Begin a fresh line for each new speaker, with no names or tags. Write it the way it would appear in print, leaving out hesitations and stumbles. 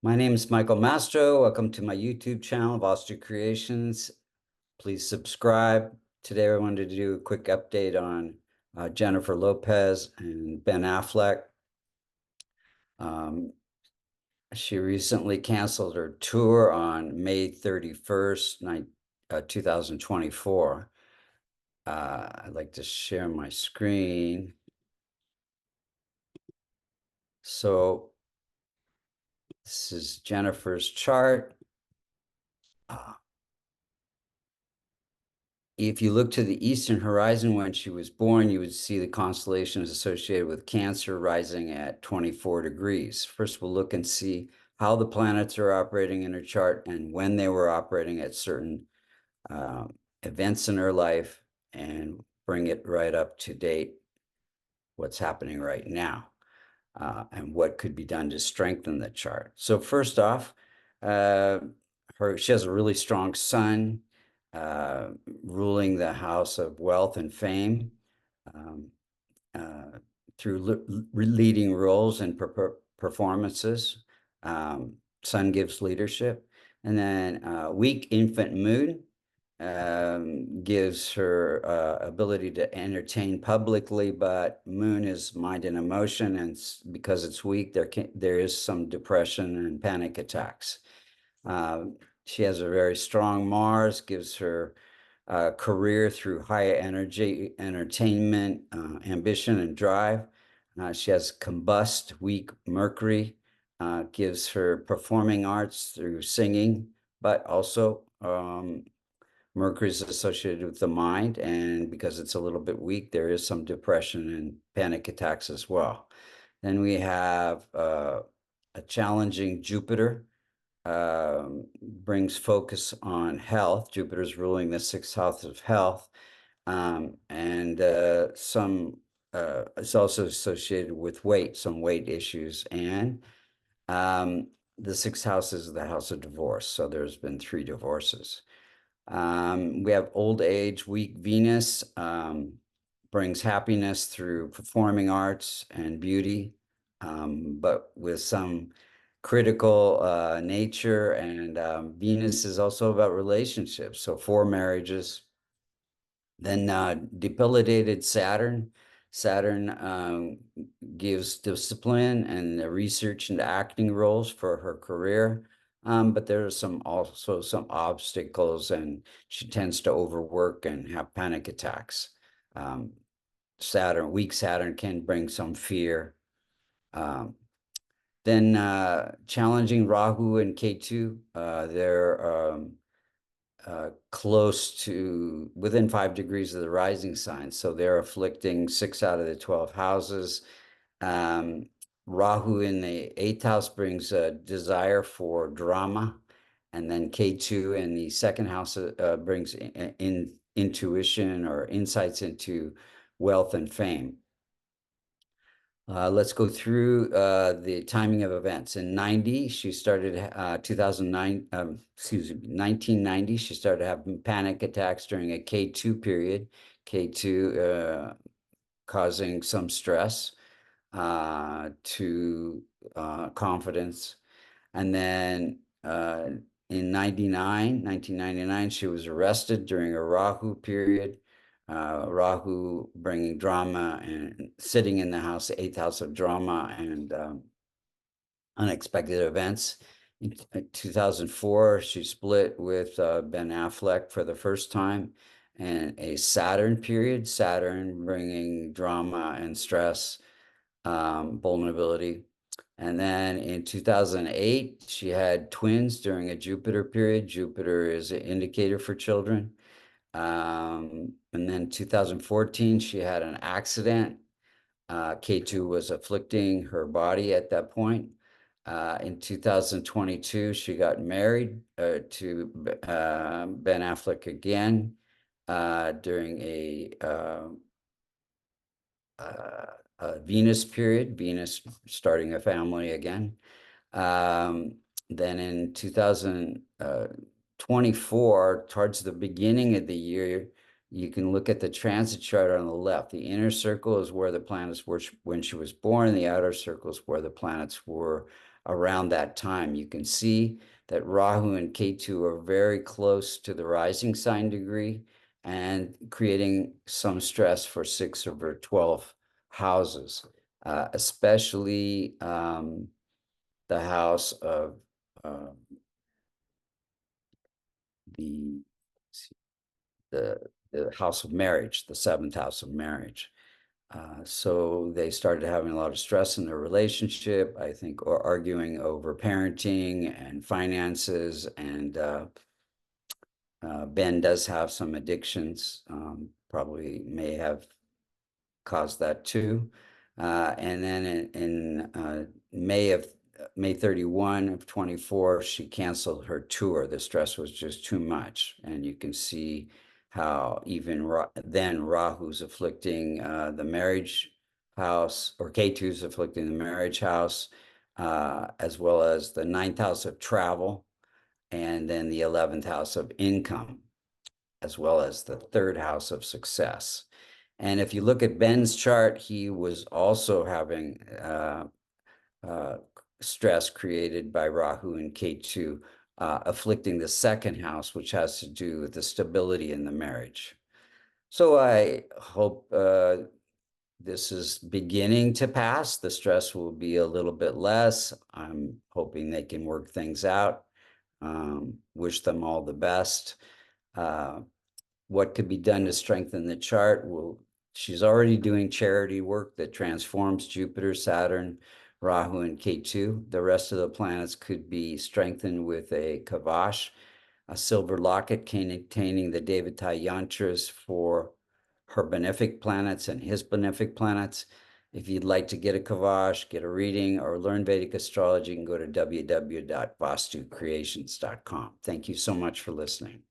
My name is Michael Mastro. Welcome to my YouTube channel, Vastu Creations. Please subscribe. Today I wanted to do a quick update on Jennifer Lopez and Ben Affleck. She recently canceled her tour on May 31st, 2024. I'd like to share my screen. So this is Jennifer's chart. If you look to the eastern horizon when she was born, you would see the constellations associated with Cancer rising at 24 degrees. First, we'll look and see how the planets are operating in her chart and when they were operating at certain events in her life, and bring it right up to date, what's happening right now, and what could be done to strengthen the chart. So first off, she has a really strong sun, ruling the house of wealth and fame, through leading roles and performances. Sun gives leadership. And then weak infant moon gives her ability to entertain publicly, but moon is mind and emotion, and because it's weak, there is some depression and panic attacks. She has a very strong Mars, gives her career through high energy, entertainment, ambition, and drive. She has combust, weak Mercury, gives her performing arts through singing, but also Mercury is associated with the mind, and because it's a little bit weak, there is some depression and panic attacks as well. Then we have a challenging Jupiter, brings focus on health. Jupiter's ruling the sixth house of health, and it's also associated with weight, some weight issues, and the sixth house is the house of divorce. So there's been 3 divorces. We have old age, weak Venus, brings happiness through performing arts and beauty, but with some critical nature, and Venus is also about relationships, so 4 marriages. Then debilitated Saturn. Saturn gives discipline and research into acting roles for her career, but there are also some obstacles, and she tends to overwork and have panic attacks. Weak Saturn can bring some fear. Then challenging Rahu and Ketu, they're close to within 5 degrees of the rising sign. So they're afflicting 6 out of the 12 houses. Rahu in the 8th house brings a desire for drama. And then Ketu in the 2nd house brings in intuition or insights into wealth and fame. Let's go through the timing of events. In 90, she started 1990, she started having panic attacks during a K2 period. K2 causing some stress to confidence. And then in 1999, she was arrested during a Rahu period. Rahu bringing drama and sitting in the house, the 8th house of drama and unexpected events. In 2004, she split with Ben Affleck for the first time, and a Saturn period, Saturn bringing drama and stress, vulnerability. And then in 2008, she had twins during a Jupiter period. Jupiter is an indicator for children. And then 2014, she had an accident. K2 was afflicting her body at that point. In 2022, she got married to Ben Affleck again during a Venus period, Venus starting a family again. Then in 2024, towards the beginning of the year, you can look at the transit chart on the left. The inner circle is where the planets were when she was born, and the outer circle is where the planets were around that time. You can see that Rahu and Ketu are very close to the rising sign degree and creating some stress for 6 over 12 houses, especially the house of uh, the the the house of marriage, the 7th house of marriage. So they started having a lot of stress in their relationship, I think, or arguing over parenting and finances. And Ben does have some addictions, probably may have caused that too. And then in May 31 of 24, she canceled her tour. The stress was just too much. And you can see how even then Rahu's afflicting the marriage house, or Ketu's afflicting the marriage house, as well as the 9th house of travel, and then the 11th house of income, as well as the 3rd house of success. And if you look at Ben's chart, he was also having stress created by Rahu and Ketu, afflicting the 2nd house, which has to do with the stability in the marriage. So I hope this is beginning to pass. The stress will be a little bit less. I'm hoping they can work things out. Wish them all the best. What could be done to strengthen the chart? Well, she's already doing charity work that transforms Jupiter, Saturn, Rahu, and Ketu. The rest of the planets could be strengthened with a kavash, a silver locket containing the Devata yantras for her benefic planets and his benefic planets. If you'd like to get a kavash, get a reading, or learn Vedic astrology, you can go to www.vastucreations.com. Thank you so much for listening.